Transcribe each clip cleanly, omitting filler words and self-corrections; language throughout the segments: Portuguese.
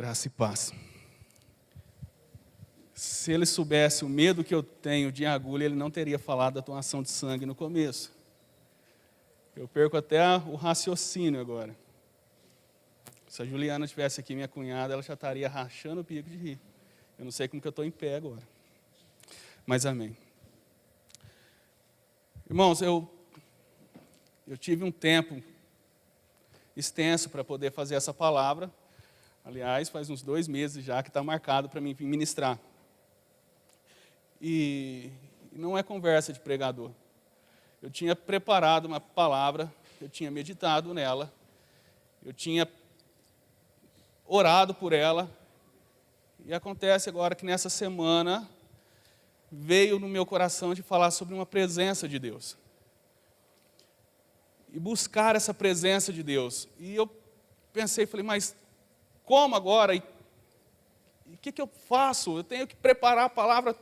Graça e paz. Se ele soubesse o medo que eu tenho de agulha, ele não teria falado da doação de sangue no começo. Eu perco até o raciocínio agora. Se a Juliana estivesse aqui, minha cunhada, ela já estaria rachando o bico de rir. Eu não sei como que eu estou em pé agora. Mas amém. Irmãos, eu tive um tempo extenso para poder fazer essa palavra. Aliás, faz uns 2 meses já que está marcado para mim ministrar. E não é conversa de pregador. Eu tinha preparado uma palavra, eu tinha meditado nela, eu tinha orado por ela, e acontece agora que nessa semana veio no meu coração de falar sobre uma presença de Deus. E buscar essa presença de Deus. E eu pensei, falei, mas como agora? E o que eu faço? Eu tenho que preparar a palavra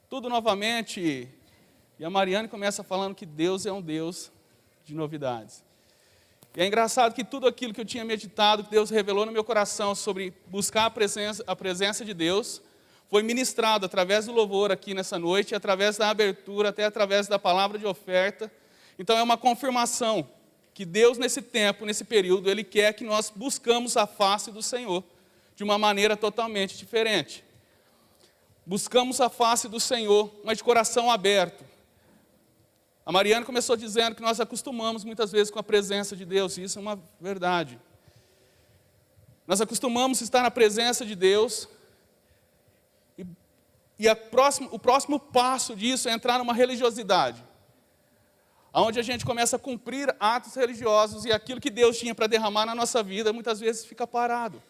tudo novamente. E a Mariane começa falando que Deus é um Deus de novidades. E é engraçado que tudo aquilo que eu tinha meditado, que Deus revelou no meu coração sobre buscar a presença de Deus, foi ministrado através do louvor aqui nessa noite, através da abertura, até através da palavra de oferta. Então é uma confirmação que Deus nesse tempo, nesse período, Ele quer que nós buscamos a face do Senhor de uma maneira totalmente diferente. Buscamos a face do Senhor, mas de coração aberto. A Mariana começou dizendo que nós acostumamos muitas vezes com a presença de Deus, e isso é uma verdade. Nós acostumamos estar na presença de Deus, e o próximo passo disso é entrar numa religiosidade, onde a gente começa a cumprir atos religiosos, e aquilo que Deus tinha para derramar na nossa vida, muitas vezes fica parado.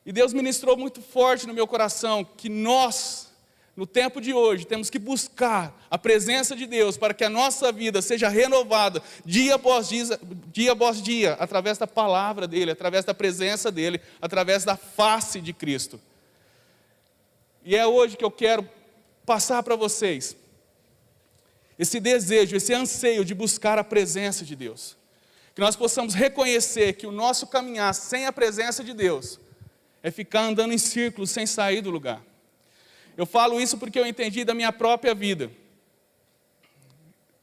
E Deus ministrou muito forte no meu coração, que nós, no tempo de hoje, temos que buscar a presença de Deus, para que a nossa vida seja renovada, dia após dia, através da palavra dEle, através da presença dEle, através da face de Cristo. E é hoje que eu quero passar para vocês esse desejo, esse anseio de buscar a presença de Deus. Que nós possamos reconhecer que o nosso caminhar sem a presença de Deus é ficar andando em círculos sem sair do lugar. Eu falo isso porque eu entendi da minha própria vida.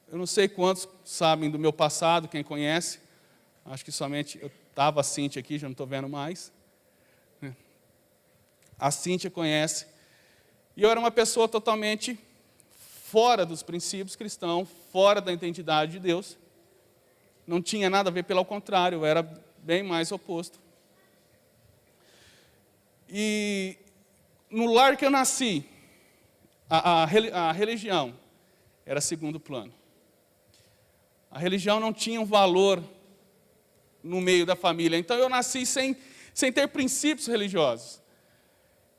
Eu não sei quantos sabem do meu passado, quem conhece. Acho que somente eu estava a Cíntia aqui, já não estou vendo mais. A Cíntia conhece. E eu era uma pessoa totalmente fora dos princípios cristãos, fora da identidade de Deus. Não tinha nada a ver, pelo contrário, eu era bem mais oposto. E no lar que eu nasci, a religião era segundo plano. A religião não tinha um valor no meio da família. Então eu nasci sem ter princípios religiosos.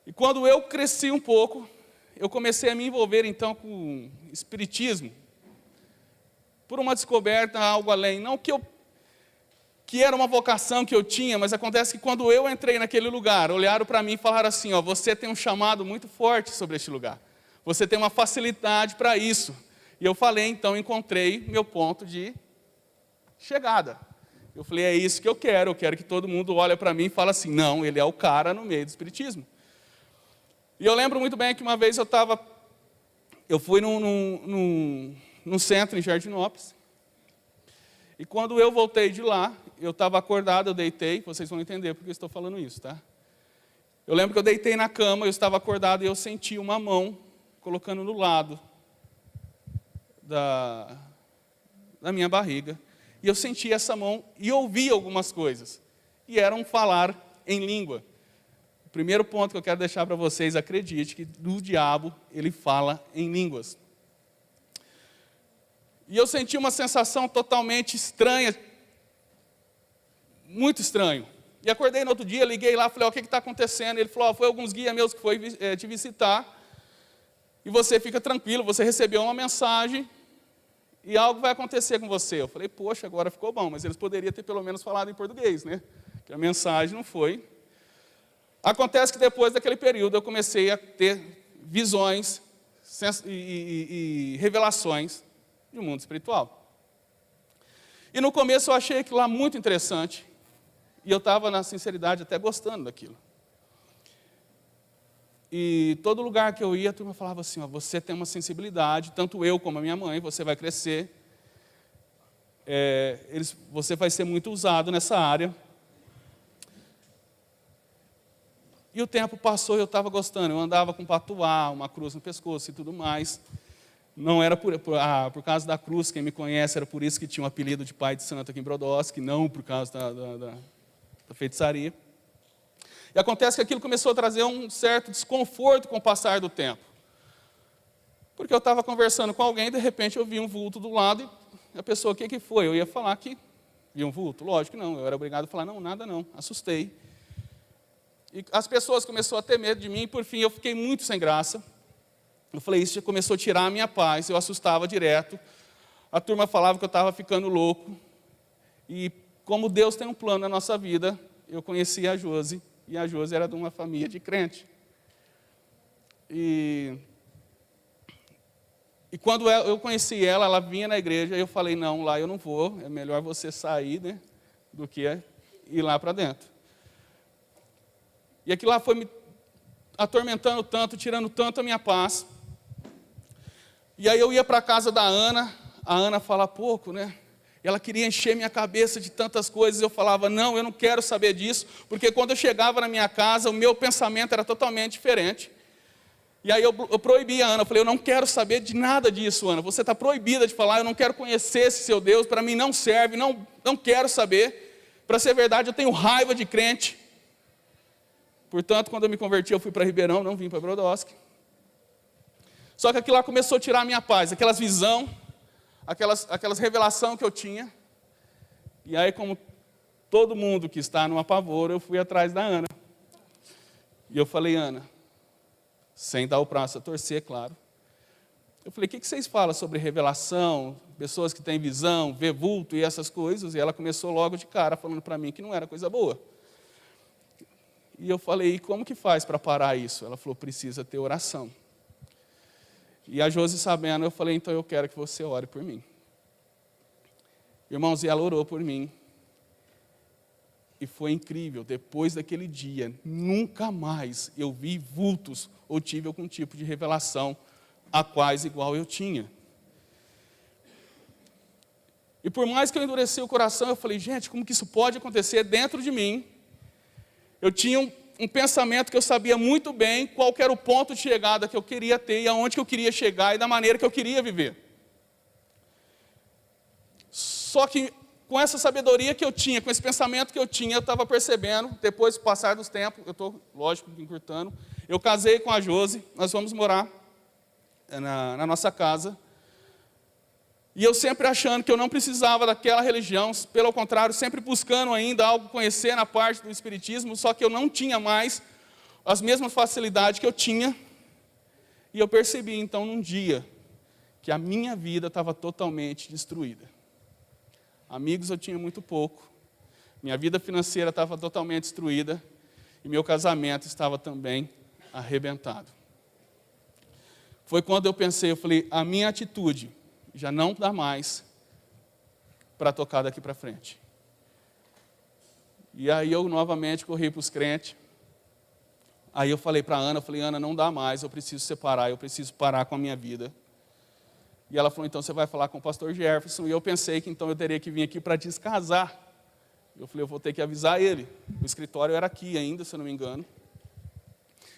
E quando eu cresci um pouco, eu comecei a me envolver então com espiritismo, por uma descoberta, algo além. Não que era uma vocação que eu tinha, mas acontece que quando eu entrei naquele lugar, olharam para mim e falaram assim, ó, você tem um chamado muito forte sobre este lugar. Você tem uma facilidade para isso. E eu falei, então, encontrei meu ponto de chegada. Eu falei, é isso que eu quero que todo mundo olhe para mim e fale assim, não, ele é o cara no meio do espiritismo. E eu lembro muito bem que uma vez eu fui num centro em Jardinópolis, e quando eu voltei de lá, eu estava acordado, eu deitei, vocês vão entender porque eu estou falando isso, tá? Eu lembro que eu deitei na cama, eu estava acordado e eu senti uma mão colocando no lado da minha barriga. E eu senti essa mão e ouvi algumas coisas. E era um falar em língua. O primeiro ponto que eu quero deixar para vocês, acredite que do diabo ele fala em línguas. E eu senti uma sensação totalmente estranha, muito estranho. E acordei no outro dia, liguei lá, falei, o que está acontecendo? Ele falou, foi alguns guias meus que foi te visitar, e você fica tranquilo, você recebeu uma mensagem, e algo vai acontecer com você. Eu falei, poxa, agora ficou bom, mas eles poderiam ter pelo menos falado em português, né? Que a mensagem não foi. Acontece que depois daquele período eu comecei a ter visões e revelações de um mundo espiritual. E no começo eu achei aquilo lá muito interessante. E eu estava, na sinceridade, até gostando daquilo. E todo lugar que eu ia, a turma falava assim, ó, você tem uma sensibilidade, tanto eu como a minha mãe, você vai crescer, você vai ser muito usado nessa área. E o tempo passou e eu estava gostando, eu andava com patuá, uma cruz no pescoço e tudo mais. Não era por causa da cruz, quem me conhece, era por isso que tinha um apelido de pai de santo aqui em Brodowski, não por causa da feitiçaria. E acontece que aquilo começou a trazer um certo desconforto com o passar do tempo. Porque eu estava conversando com alguém e de repente eu vi um vulto do lado e a pessoa, o que foi? Eu ia falar que vi um vulto? Lógico que não, eu era obrigado a falar, não, nada não, assustei. E as pessoas começaram a ter medo de mim e por fim eu fiquei muito sem graça. Eu falei, isso já começou a tirar a minha paz, eu assustava direto. A turma falava que eu estava ficando louco. E como Deus tem um plano na nossa vida, eu conheci a Josi. E a Josi era de uma família de crente. E quando eu conheci ela, ela vinha na igreja, e eu falei, não, lá eu não vou, é melhor você sair, né, do que ir lá para dentro. E aquilo lá foi me atormentando tanto, tirando tanto a minha paz. E aí eu ia para a casa da Ana, a Ana fala pouco, né? Ela queria encher minha cabeça de tantas coisas, eu falava, não, eu não quero saber disso, porque quando eu chegava na minha casa, o meu pensamento era totalmente diferente. E aí eu proibi a Ana, eu falei, eu não quero saber de nada disso, Ana, você está proibida de falar, eu não quero conhecer esse seu Deus, para mim não serve, não quero saber. Para ser verdade, eu tenho raiva de crente. Portanto, quando eu me converti, eu fui para Ribeirão, não vim para Brodowski. Só que aquilo lá começou a tirar a minha paz, aquelas visões, aquelas revelações que eu tinha. E aí, como todo mundo que está no apavoro, eu fui atrás da Ana. E eu falei, Ana, sem dar o braço a torcer, claro. Eu falei, o que vocês falam sobre revelação, pessoas que têm visão, vê vulto e essas coisas? E ela começou logo de cara, falando para mim que não era coisa boa. E eu falei, e como que faz para parar isso? Ela falou, precisa ter oração. E a Josi sabendo, eu falei, então eu quero que você ore por mim. Irmãos, e ela orou por mim. E foi incrível, depois daquele dia, nunca mais eu vi vultos ou tive algum tipo de revelação a quais igual eu tinha. E por mais que eu endureci o coração, eu falei, gente, como que isso pode acontecer dentro de mim? Eu tinha um pensamento que eu sabia muito bem qual era o ponto de chegada que eu queria ter e aonde que eu queria chegar e da maneira que eu queria viver. Só que com essa sabedoria que eu tinha, com esse pensamento que eu tinha, eu estava percebendo, depois do passar dos tempos, eu estou, lógico, encurtando, eu casei com a Josi, nós vamos morar na nossa casa. E eu sempre achando que eu não precisava daquela religião, pelo contrário, sempre buscando ainda algo conhecer na parte do espiritismo, só que eu não tinha mais as mesmas facilidades que eu tinha. E eu percebi então num dia que a minha vida estava totalmente destruída. Amigos eu tinha muito pouco, minha vida financeira estava totalmente destruída e meu casamento estava também arrebentado. Foi quando eu pensei, eu falei, a minha atitude já não dá mais para tocar daqui para frente. E aí eu novamente corri para os crentes. Aí eu falei para a Ana, Ana, não dá mais, eu preciso separar, eu preciso parar com a minha vida. E ela falou, então você vai falar com o pastor Jefferson. E eu pensei que então eu teria que vir aqui para descasar. Eu falei, eu vou ter que avisar ele. O escritório era aqui ainda, se eu não me engano.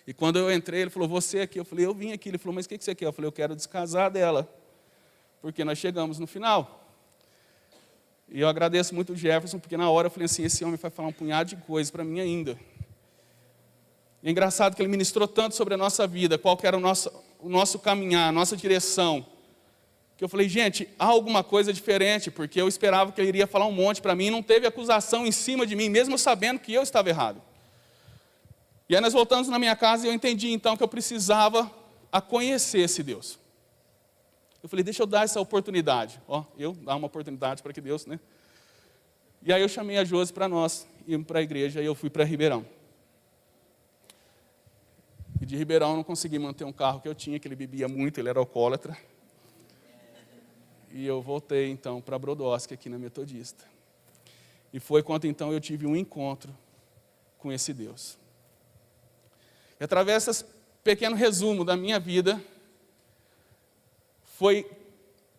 E quando eu entrei, ele falou, você aqui. Eu falei, eu vim aqui. Ele falou, mas o que você quer? Eu falei, eu quero descasar dela. Porque nós chegamos no final. E eu agradeço muito o Jefferson, porque na hora eu falei assim, esse homem vai falar um punhado de coisas para mim ainda. E é engraçado que ele ministrou tanto sobre a nossa vida, qual que era o nosso caminhar, a nossa direção, que eu falei, gente, há alguma coisa diferente, porque eu esperava que ele iria falar um monte para mim, e não teve acusação em cima de mim, mesmo sabendo que eu estava errado. E aí nós voltamos na minha casa e eu entendi então que eu precisava conhecer esse Deus. Eu falei, deixa eu dar essa oportunidade. Eu dar uma oportunidade para que Deus, né? E aí eu chamei a Josi para nós irmos para a igreja e eu fui para Ribeirão. E de Ribeirão eu não consegui manter um carro que eu tinha, que ele bebia muito, ele era alcoólatra. E eu voltei então para Brodowski aqui na Metodista. E foi quando então eu tive um encontro com esse Deus. E através desse pequeno resumo da minha vida, foi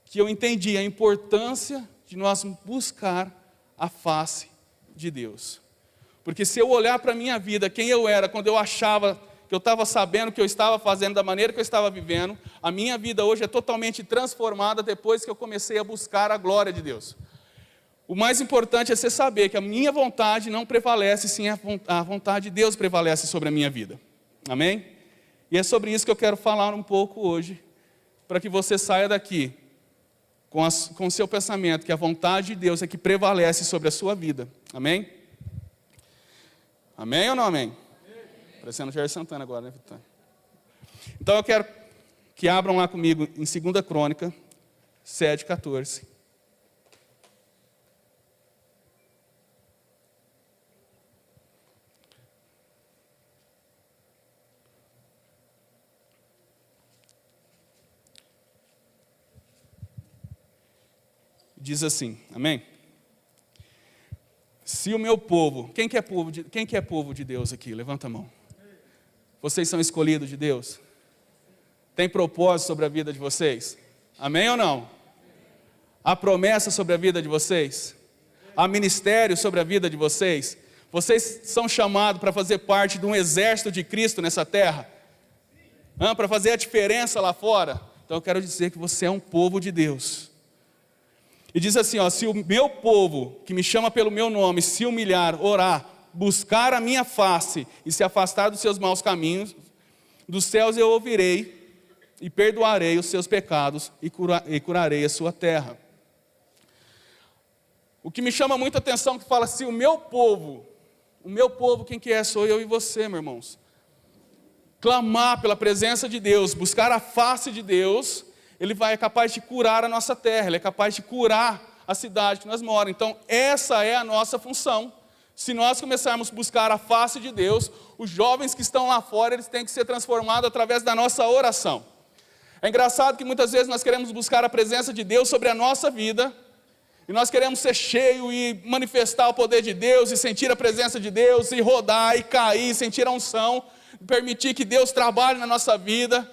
que eu entendi a importância de nós buscar a face de Deus. Porque se eu olhar para a minha vida, quem eu era, quando eu achava que eu estava sabendo o que eu estava fazendo, da maneira que eu estava vivendo, a minha vida hoje é totalmente transformada depois que eu comecei a buscar a glória de Deus. O mais importante é você saber que a minha vontade não prevalece, sim a vontade de Deus prevalece sobre a minha vida. Amém? E é sobre isso que eu quero falar um pouco hoje, para que você saia daqui com o seu pensamento, que a vontade de Deus é que prevalece sobre a sua vida. Amém? Amém ou não amém? Parecendo Jair Santana agora, né, Vitor? Então eu quero que abram lá comigo em 2 Crônica 7:14. Diz assim, amém? Se o meu povo, quem que é povo de Deus aqui? Levanta a mão. Vocês são escolhidos de Deus? Tem propósito sobre a vida de vocês? Amém ou não? Há promessa sobre a vida de vocês? Há ministério sobre a vida de vocês? Vocês são chamados para fazer parte de um exército de Cristo nessa terra? Para fazer a diferença lá fora? Então eu quero dizer que você é um povo de Deus. E diz assim, se o meu povo, que me chama pelo meu nome, se humilhar, orar, buscar a minha face e se afastar dos seus maus caminhos, dos céus eu ouvirei e perdoarei os seus pecados e curarei a sua terra. O que me chama muita atenção, que fala assim, o meu povo, quem que é? Sou eu e você, meus irmãos. Clamar pela presença de Deus, buscar a face de Deus, Ele é capaz de curar a nossa terra, Ele é capaz de curar a cidade que nós moramos. Então, essa é a nossa função. Se nós começarmos a buscar a face de Deus, os jovens que estão lá fora, eles têm que ser transformados através da nossa oração. É engraçado que muitas vezes nós queremos buscar a presença de Deus sobre a nossa vida, e nós queremos ser cheios e manifestar o poder de Deus, e sentir a presença de Deus, e rodar, e cair, sentir a unção, permitir que Deus trabalhe na nossa vida,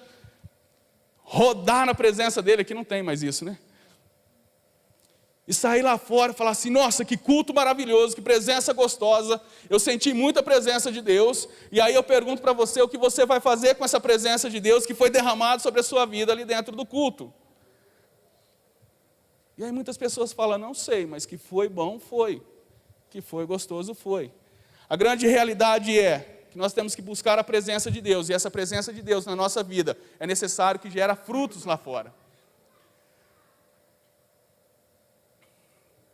rodar na presença dEle. Aqui não tem mais isso, né? E sair lá fora e falar assim, nossa, que culto maravilhoso, que presença gostosa, eu senti muita presença de Deus, e aí eu pergunto para você, o que você vai fazer com essa presença de Deus que foi derramada sobre a sua vida ali dentro do culto? E aí muitas pessoas falam, não sei, mas que foi bom, foi, que foi gostoso, foi. A grande realidade é que nós temos que buscar a presença de Deus, e essa presença de Deus na nossa vida é necessário que gere frutos lá fora.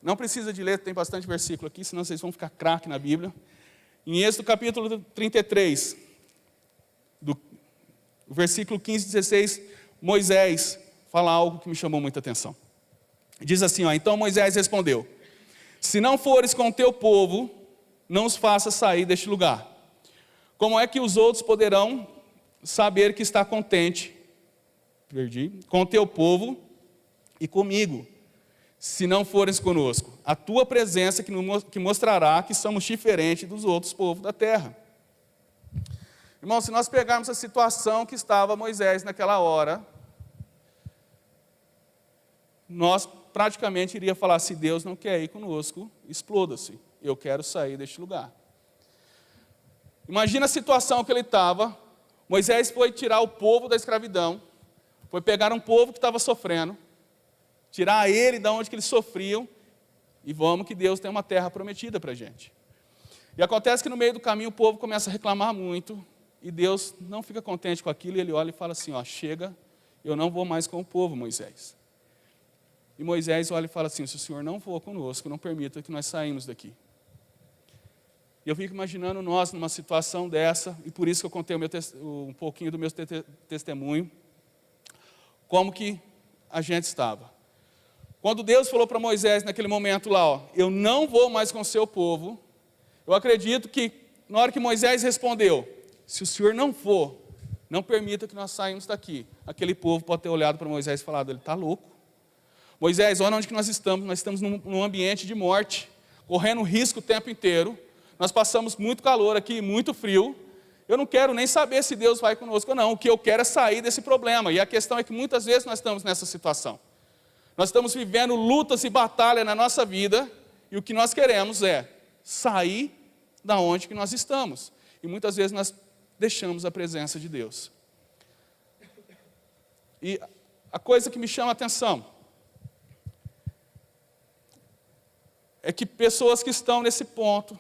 Não precisa de ler, tem bastante versículo aqui, senão vocês vão ficar craque na Bíblia. Em Êxodo capítulo 33, do versículo 15 e 16, Moisés fala algo que me chamou muita atenção. Diz assim, então Moisés respondeu, se não fores com o teu povo, não os faças sair deste lugar. Como é que os outros poderão saber que está contente com o teu povo e comigo, se não fores conosco? A tua presença que mostrará que somos diferentes dos outros povos da terra. Irmão, se nós pegarmos a situação que estava Moisés naquela hora, nós praticamente iria falar, se Deus não quer ir conosco, exploda-se, eu quero sair deste lugar. Imagina a situação que ele estava. Moisés foi tirar o povo da escravidão, foi pegar um povo que estava sofrendo, tirar ele de onde que eles sofriam, e vamos que Deus tem uma terra prometida para a gente. E acontece que no meio do caminho o povo começa a reclamar muito, e Deus não fica contente com aquilo, e Ele olha e fala assim, chega, eu não vou mais com o povo, Moisés. E Moisés olha e fala assim, se o Senhor não for conosco, não permita que nós saímos daqui. E eu fico imaginando nós numa situação dessa, e por isso que eu contei um pouquinho do meu testemunho, como que a gente estava. Quando Deus falou para Moisés naquele momento lá, eu não vou mais com o seu povo, eu acredito que na hora que Moisés respondeu, se o Senhor não for, não permita que nós saímos daqui, aquele povo pode ter olhado para Moisés e falado, ele está louco. Moisés, olha onde que nós estamos num ambiente de morte. correndo risco o tempo inteiro, nós passamos muito calor aqui, muito frio, eu não quero nem saber se Deus vai conosco ou não, o que eu quero é sair desse problema, e a questão é que muitas vezes nós estamos nessa situação. Nós estamos vivendo lutas e batalhas na nossa vida, e o que nós queremos é sair da onde que nós estamos. E muitas vezes nós deixamos a presença de Deus. E a coisa que me chama a atenção é que pessoas que estão nesse ponto,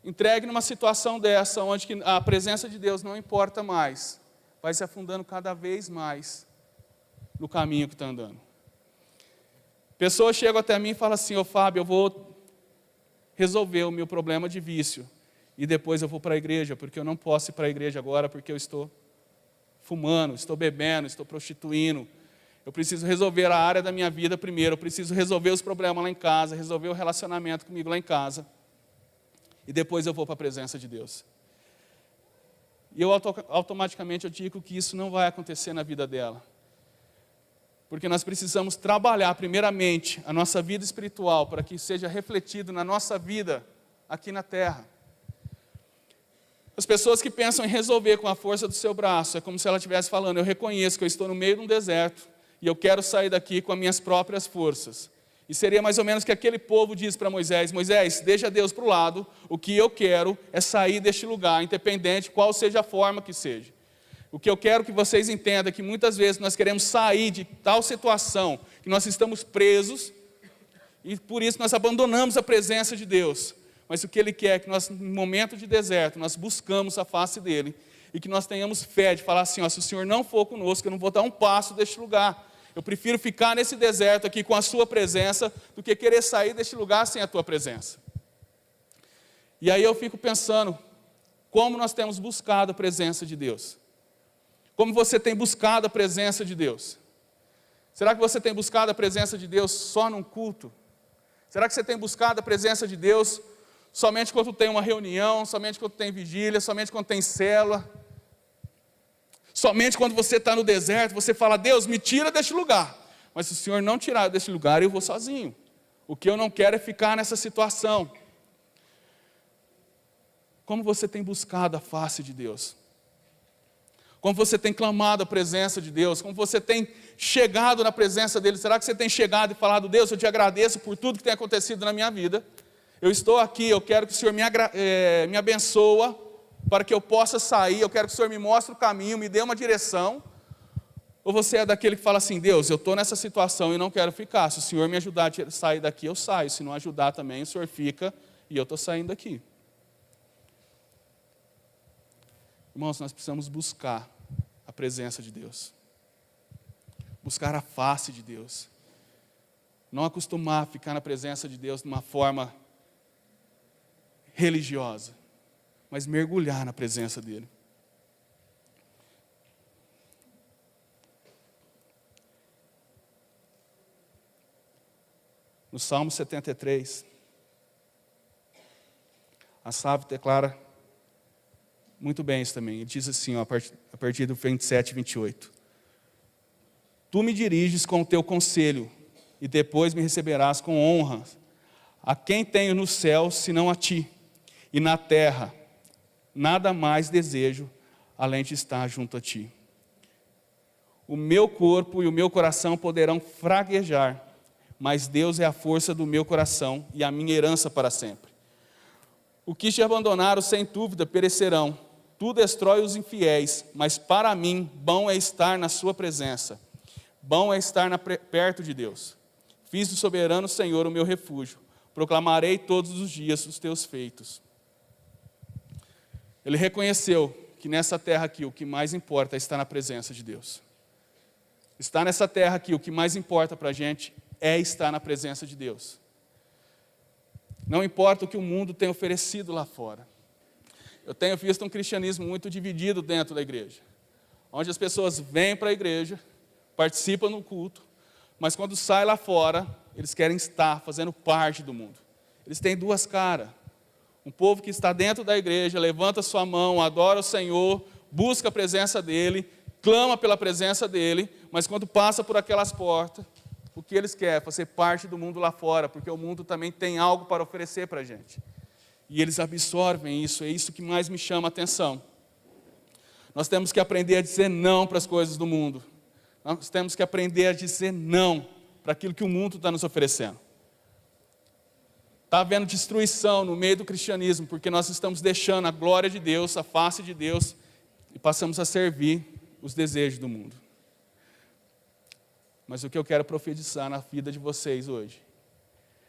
entregue numa situação dessa, onde a presença de Deus não importa mais, vai se afundando cada vez mais no caminho que está andando. Pessoas chegam até mim e falam assim: ô Fábio, eu vou resolver o meu problema de vício, e depois eu vou para a igreja, porque eu não posso ir para a igreja agora, porque eu estou fumando, estou bebendo, estou prostituindo. Eu preciso resolver a área da minha vida primeiro, eu preciso resolver os problemas lá em casa, resolver o relacionamento comigo lá em casa, e depois eu vou para a presença de Deus. E eu automaticamente eu digo que isso não vai acontecer na vida dela. Porque nós precisamos trabalhar primeiramente a nossa vida espiritual para que seja refletido na nossa vida aqui na terra. As pessoas que pensam em resolver com a força do seu braço, é como se ela estivesse falando: eu reconheço que eu estou no meio de um deserto e eu quero sair daqui com as minhas próprias forças. E seria mais ou menos o que aquele povo diz para Moisés: Moisés, deixa Deus para o lado, o que eu quero é sair deste lugar, independente qual seja a forma que seja. O que eu quero que vocês entendam é que muitas vezes nós queremos sair de tal situação, que nós estamos presos, e por isso nós abandonamos a presença de Deus. Mas o que Ele quer é que nós, no momento de deserto, nós buscamos a face dEle, e que nós tenhamos fé de falar assim: ó, se o Senhor não for conosco, eu não vou dar um passo deste lugar. Eu prefiro ficar nesse deserto aqui com a sua presença, do que querer sair deste lugar sem a tua presença. E aí eu fico pensando, como nós temos buscado a presença de Deus? Como você tem buscado a presença de Deus? Será que você tem buscado a presença de Deus só num culto? Será que você tem buscado a presença de Deus somente quando tem uma reunião, somente quando tem vigília, somente quando tem célula? Somente quando você está no deserto, você fala: Deus, me tira deste lugar. Mas se o Senhor não tirar deste lugar, eu vou sozinho. O que eu não quero é ficar nessa situação. Como você tem buscado a face de Deus? Como você tem clamado a presença de Deus? Como você tem chegado na presença dEle? Será que você tem chegado e falado: Deus, eu te agradeço por tudo que tem acontecido na minha vida. Eu estou aqui, eu quero que o Senhor me abençoa, para que eu possa sair, eu quero que o Senhor me mostre o caminho, me dê uma direção. Ou você é daquele que fala assim: Deus, eu estou nessa situação e não quero ficar. Se o Senhor me ajudar a sair daqui, eu saio. Se não ajudar também, o Senhor fica e eu estou saindo daqui. Irmãos, nós precisamos buscar a presença de Deus. Buscar a face de Deus. Não acostumar a ficar na presença de Deus de uma forma religiosa, mas mergulhar na presença dEle. No Salmo 73, Asaf declara muito bem isso também. Ele diz assim, ó, a partir do 27 e 28. Tu me diriges com o teu conselho, e depois me receberás com honra. A quem tenho no céu, senão a ti? E na terra, nada mais desejo, além de estar junto a ti. O meu corpo e o meu coração poderão fraquejar, mas Deus é a força do meu coração e a minha herança para sempre. O que te abandonaram, sem dúvida, perecerão. Tu destrói os infiéis, mas para mim, bom é estar na sua presença. Bom é estar perto de Deus. Fiz do soberano Senhor o meu refúgio. Proclamarei todos os dias os teus feitos. Ele reconheceu que nessa terra aqui o que mais importa é estar na presença de Deus. Estar nessa terra aqui, o que mais importa para a gente é estar na presença de Deus. Não importa o que o mundo tem oferecido lá fora. Eu tenho visto um cristianismo muito dividido dentro da igreja, onde as pessoas vêm para a igreja, participam do culto, mas quando saem lá fora, eles querem estar fazendo parte do mundo. Eles têm duas caras. Um povo que está dentro da igreja, levanta sua mão, adora o Senhor, busca a presença dEle, clama pela presença dEle, mas quando passa por aquelas portas, o que eles querem é fazer parte do mundo lá fora, porque o mundo também tem algo para oferecer para a gente. E eles absorvem isso, é isso que mais me chama a atenção. Nós temos que aprender a dizer não para as coisas do mundo. Nós temos que aprender a dizer não para aquilo que o mundo está nos oferecendo. Está havendo destruição no meio do cristianismo, porque nós estamos deixando a glória de Deus, a face de Deus, e passamos a servir os desejos do mundo. Mas o que eu quero profetizar na vida de vocês hoje,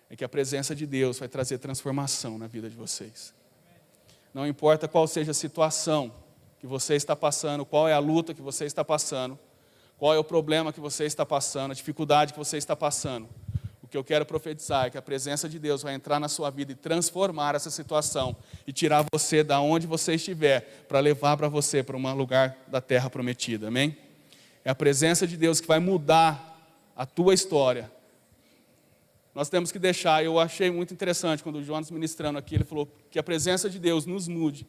é que a presença de Deus vai trazer transformação na vida de vocês. Não importa qual seja a situação que você está passando, qual é a luta que você está passando, qual é o problema que você está passando, a dificuldade que você está passando. O que eu quero profetizar é que a presença de Deus vai entrar na sua vida e transformar essa situação e tirar você da onde você estiver para levar para você para um lugar da terra prometida, amém? É a presença de Deus que vai mudar a tua história. Nós temos que deixar, eu achei muito interessante quando o Jonas ministrando aqui, ele falou que a presença de Deus nos mude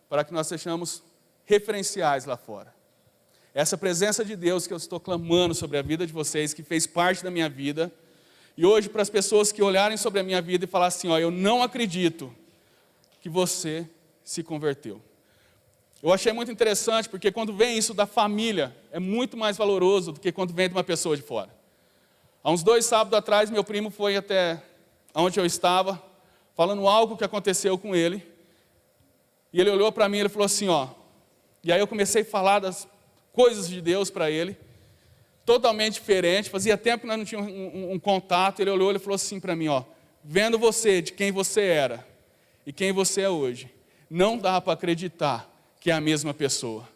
para que nós sejamos referenciais lá fora. Essa presença de Deus que eu estou clamando sobre a vida de vocês, que fez parte da minha vida, e hoje para as pessoas que olharem sobre a minha vida e falar assim, ó, eu não acredito que você se converteu. Eu achei muito interessante, porque quando vem isso da família, é muito mais valoroso do que quando vem de uma pessoa de fora. Há uns 2 sábados atrás, meu primo foi até onde eu estava, falando algo que aconteceu com ele, e ele olhou para mim e ele falou assim, ó, e aí eu comecei a falar das coisas de Deus para ele, totalmente diferente, fazia tempo que nós não tínhamos um contato, ele olhou e falou assim para mim, ó, vendo você, de quem você era e quem você é hoje, não dá para acreditar que é a mesma pessoa.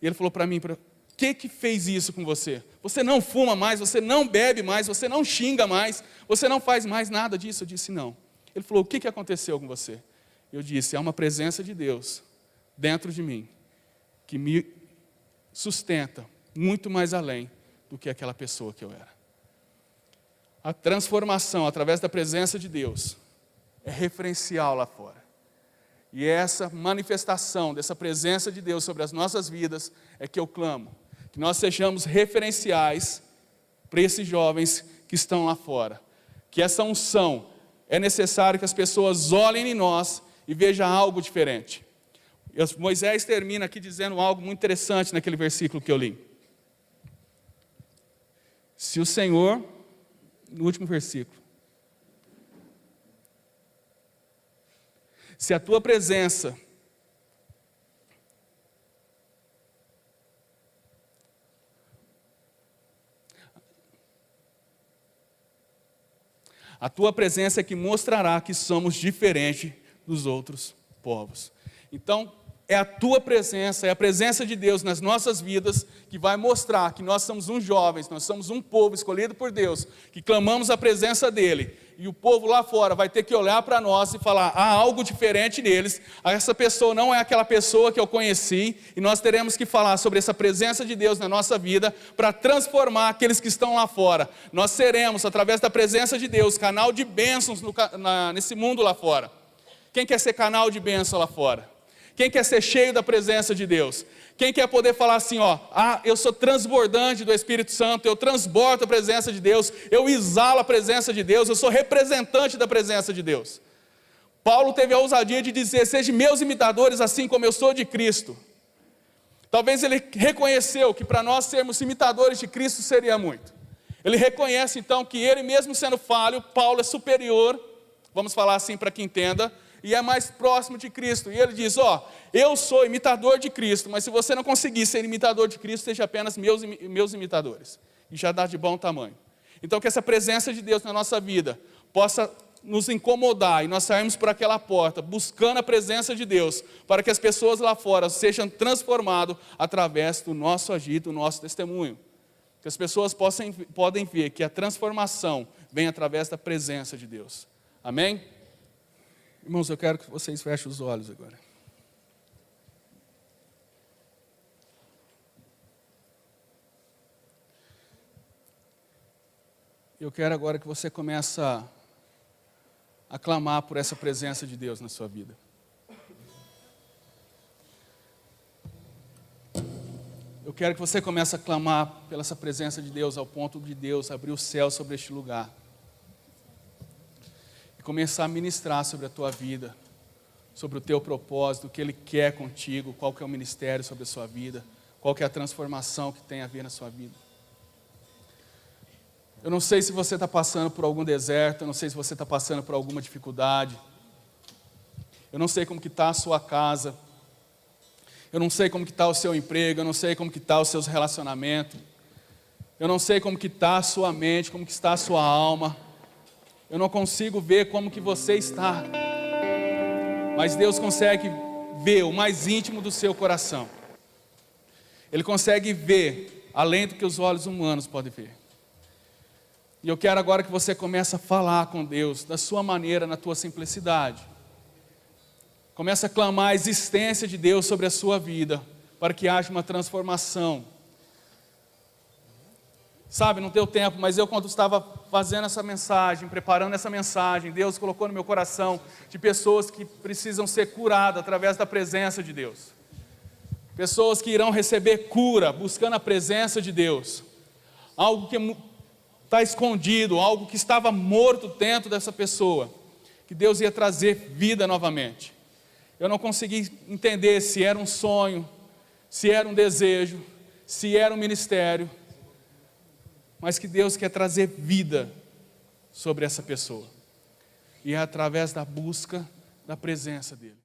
E ele falou para mim, o que fez isso com você? Você não fuma mais, você não bebe mais, você não xinga mais, você não faz mais nada disso? Eu disse, não. Ele falou, o que aconteceu com você? Eu disse, há uma presença de Deus dentro de mim, que me sustenta muito mais além do que aquela pessoa que eu era. A transformação através da presença de Deus é referencial lá fora. E essa manifestação dessa presença de Deus sobre as nossas vidas é que eu clamo, que nós sejamos referenciais para esses jovens que estão lá fora. Que essa unção, é necessário que as pessoas olhem em nós e vejam algo diferente. Moisés termina aqui dizendo algo muito interessante naquele versículo que eu li. Se o Senhor, no último versículo, se a tua presença é que mostrará que somos diferentes dos outros povos. Então, é a tua presença, é a presença de Deus nas nossas vidas que vai mostrar que nós somos uns jovens, nós somos um povo escolhido por Deus, que clamamos a presença dEle. E o povo lá fora vai ter que olhar para nós e falar, há algo diferente neles, essa pessoa não é aquela pessoa que eu conheci, e nós teremos que falar sobre essa presença de Deus na nossa vida, para transformar aqueles que estão lá fora. Nós seremos, através da presença de Deus, canal de bênçãos nesse mundo lá fora. Quem quer ser canal de bênção lá fora? Quem quer ser cheio da presença de Deus? Quem quer poder falar assim, ó, eu sou transbordante do Espírito Santo, eu transbordo a presença de Deus, eu exalo a presença de Deus, eu sou representante da presença de Deus. Paulo teve a ousadia de dizer, sejam meus imitadores assim como eu sou de Cristo. Talvez ele reconheceu que para nós sermos imitadores de Cristo seria muito. Ele reconhece então que ele mesmo sendo falho, Paulo é superior, vamos falar assim para que entenda, e é mais próximo de Cristo. E ele diz, eu sou imitador de Cristo, mas se você não conseguir ser imitador de Cristo, seja apenas meus imitadores. E já dá de bom tamanho. Então que essa presença de Deus na nossa vida possa nos incomodar e nós sairmos por aquela porta, buscando a presença de Deus, para que as pessoas lá fora sejam transformadas através do nosso agir, do nosso testemunho. Que as pessoas podem ver que a transformação vem através da presença de Deus. Amém? Irmãos, eu quero que vocês fechem os olhos agora. Eu quero agora que você comece a clamar por essa presença de Deus na sua vida. Eu quero que você comece a clamar pela essa presença de Deus, ao ponto de Deus abrir o céu sobre este lugar. E começar a ministrar sobre a tua vida, sobre o teu propósito, o que Ele quer contigo, qual que é o ministério sobre a sua vida, qual que é a transformação que tem a ver na sua vida. Eu não sei se você está passando por algum deserto, eu não sei se você está passando por alguma dificuldade. Eu não sei como que está a sua casa. Eu não sei como que está o seu emprego, eu não sei como que está os seus relacionamentos. Eu não sei como que está a sua mente, como que está a sua alma. Eu não consigo ver como que você está. Mas Deus consegue ver o mais íntimo do seu coração. Ele consegue ver além do que os olhos humanos podem ver. E eu quero agora que você comece a falar com Deus da sua maneira, na tua simplicidade. Comece a clamar a existência de Deus sobre a sua vida, para que haja uma transformação. Sabe, não deu tempo, mas eu quando estava fazendo essa mensagem, preparando essa mensagem, Deus colocou no meu coração de pessoas que precisam ser curadas através da presença de Deus. Pessoas que irão receber cura, buscando a presença de Deus. Algo que está escondido, algo que estava morto dentro dessa pessoa, que Deus ia trazer vida novamente. Eu não consegui entender se era um sonho, se era um desejo, se era um ministério, mas que Deus quer trazer vida sobre essa pessoa. E é através da busca da presença dEle.